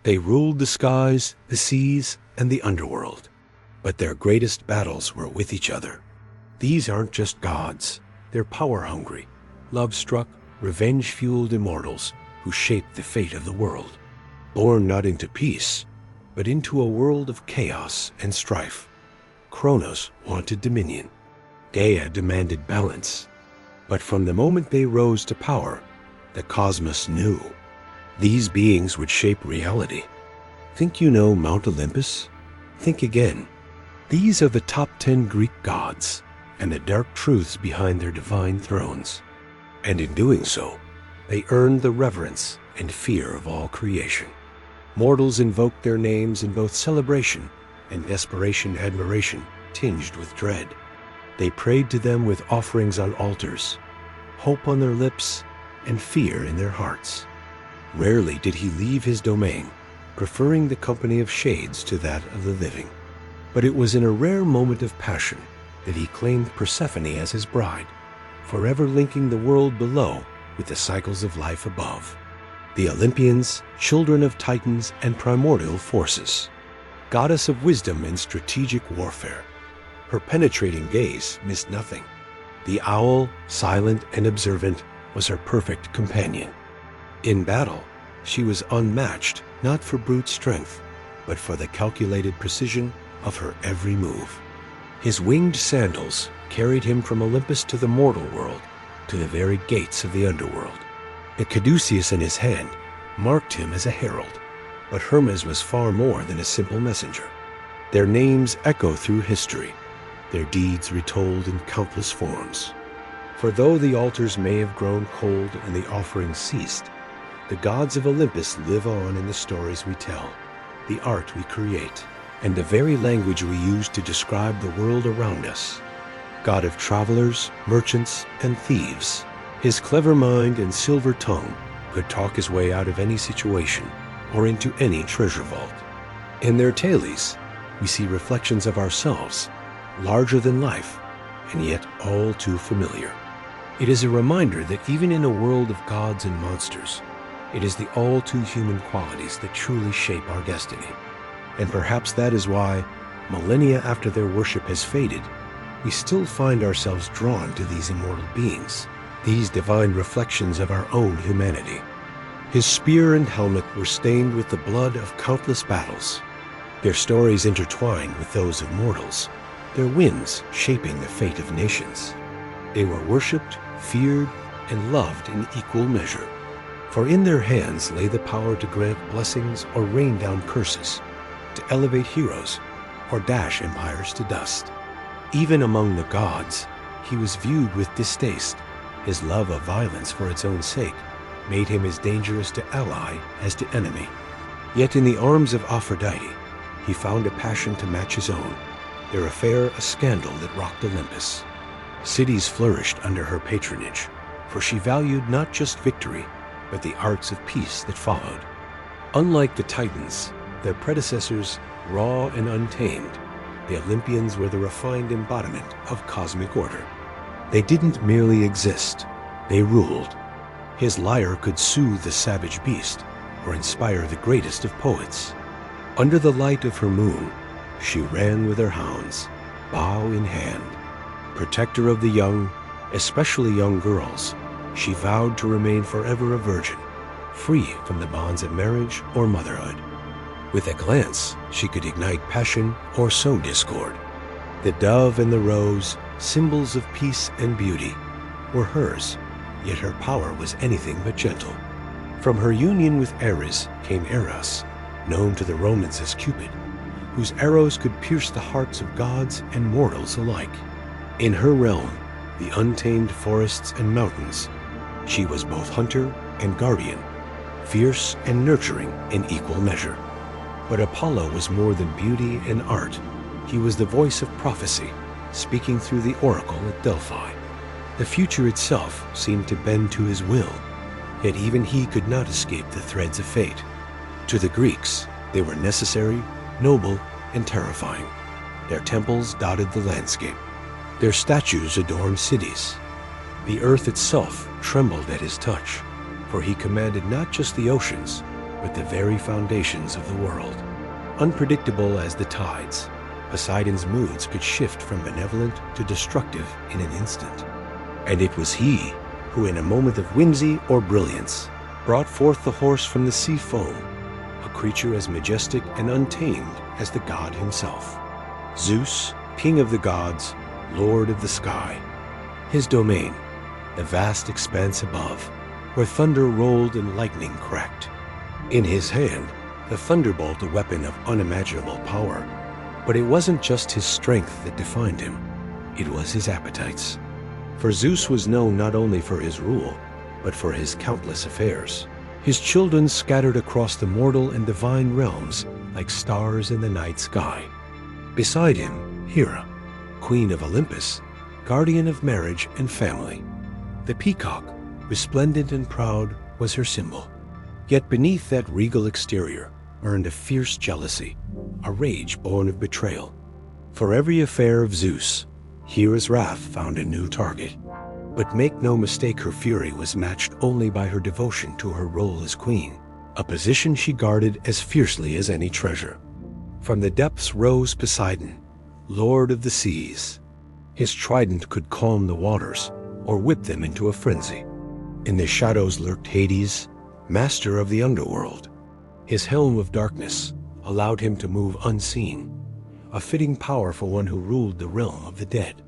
They ruled the skies, the seas, and the underworld. But their greatest battles were with each other. These aren't just gods. They're power-hungry, love-struck, revenge-fueled immortals who shape the fate of the world. Born not into peace, but into a world of chaos and strife. Kronos wanted dominion. Gaia demanded balance. But from the moment they rose to power, the cosmos knew. These beings would shape reality. Think you know Mount Olympus? Think again. These are the top 10 Greek gods and the dark truths behind their divine thrones. And in doing so, they earned the reverence and fear of all creation. Mortals invoked their names in both celebration and desperation admiration tinged with dread. They prayed to them with offerings on altars, hope on their lips, and fear in their hearts. Rarely did he leave his domain, preferring the company of shades to that of the living. But it was in a rare moment of passion that he claimed Persephone as his bride, forever linking the world below with the cycles of life above. The Olympians, children of Titans and primordial forces, goddess of wisdom and strategic warfare. Her penetrating gaze missed nothing. The owl, silent and observant, was her perfect companion. In battle, she was unmatched, not for brute strength, but for the calculated precision of her every move. His winged sandals carried him from Olympus to the mortal world, to the very gates of the underworld. A caduceus in his hand marked him as a herald, but Hermes was far more than a simple messenger. Their names echo through history, their deeds retold in countless forms. For though the altars may have grown cold and the offerings ceased, the gods of Olympus live on in the stories we tell, the art we create, and the very language we use to describe the world around us. God of travelers, merchants, and thieves, his clever mind and silver tongue could talk his way out of any situation or into any treasure vault. In their tales, we see reflections of ourselves, larger than life, and yet all too familiar. It is a reminder that even in a world of gods and monsters, it is the all too human qualities that truly shape our destiny. And perhaps that is why, millennia after their worship has faded, we still find ourselves drawn to these immortal beings, these divine reflections of our own humanity. His spear and helmet were stained with the blood of countless battles, their stories intertwined with those of mortals, their winds shaping the fate of nations. They were worshipped, feared, and loved in equal measure. For in their hands lay the power to grant blessings or rain down curses, to elevate heroes or dash empires to dust. Even among the gods, he was viewed with distaste. His love of violence for its own sake made him as dangerous to ally as to enemy. Yet in the arms of Aphrodite, he found a passion to match his own, their affair a scandal that rocked Olympus. Cities flourished under her patronage, for she valued not just victory, but the arts of peace that followed. Unlike the Titans, their predecessors, raw and untamed, the Olympians were the refined embodiment of cosmic order. They didn't merely exist, they ruled. His lyre could soothe the savage beast or inspire the greatest of poets. Under the light of her moon, she ran with her hounds, bow in hand. Protector of the young, especially young girls, she vowed to remain forever a virgin, free from the bonds of marriage or motherhood. With a glance, she could ignite passion or sow discord. The dove and the rose, symbols of peace and beauty, were hers, yet her power was anything but gentle. From her union with Ares came Eros, known to the Romans as Cupid, whose arrows could pierce the hearts of gods and mortals alike. In her realm, the untamed forests and mountains, she was both hunter and guardian, fierce and nurturing in equal measure. But Apollo was more than beauty and art. He was the voice of prophecy, speaking through the oracle at Delphi. The future itself seemed to bend to his will, yet even he could not escape the threads of fate. To the Greeks, they were necessary, noble, and terrifying. Their temples dotted the landscape. Their statues adorned cities. The earth itself trembled at his touch, for he commanded not just the oceans, but the very foundations of the world. Unpredictable as the tides, Poseidon's moods could shift from benevolent to destructive in an instant. And it was he who, in a moment of whimsy or brilliance, brought forth the horse from the sea foam, a creature as majestic and untamed as the god himself. Zeus, king of the gods, lord of the sky. His domain, the vast expanse above, where thunder rolled and lightning cracked. In his hand, the thunderbolt, a weapon of unimaginable power. But it wasn't just his strength that defined him. It was his appetites. For Zeus was known not only for his rule, but for his countless affairs. His children scattered across the mortal and divine realms like stars in the night sky. Beside him, Hera, queen of Olympus, guardian of marriage and family. The peacock, resplendent and proud, was her symbol. Yet beneath that regal exterior burned a fierce jealousy, a rage born of betrayal. For every affair of Zeus, Hera's wrath found a new target. But make no mistake, her fury was matched only by her devotion to her role as queen, a position she guarded as fiercely as any treasure. From the depths rose Poseidon, lord of the seas. His trident could calm the waters or whip them into a frenzy. In the shadows lurked Hades, master of the underworld. His helm of darkness allowed him to move unseen, a fitting power for one who ruled the realm of the dead.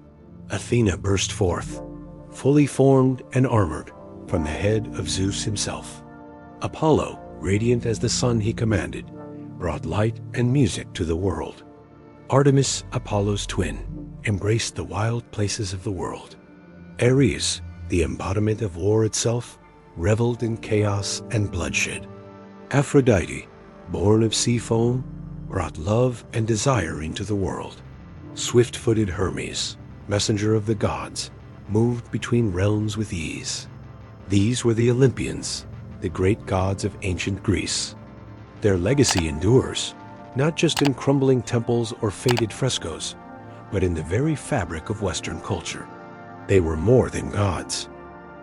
Athena burst forth, fully formed and armored, from the head of Zeus himself. Apollo, radiant as the sun he commanded, brought light and music to the world. Artemis, Apollo's twin, embraced the wild places of the world. Ares, the embodiment of war itself, reveled in chaos and bloodshed. Aphrodite, born of sea foam, brought love and desire into the world. Swift-footed Hermes, messenger of the gods, moved between realms with ease. These were the Olympians, the great gods of ancient Greece. Their legacy endures, not just in crumbling temples or faded frescoes, but in the very fabric of Western culture. They were more than gods.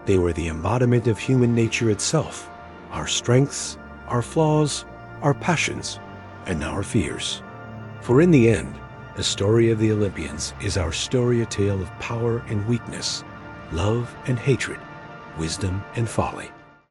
They were the embodiment of human nature itself, our strengths, our flaws, our passions, and our fears. For in the end, the story of the Olympians is our story, a tale of power and weakness, love and hatred, wisdom and folly.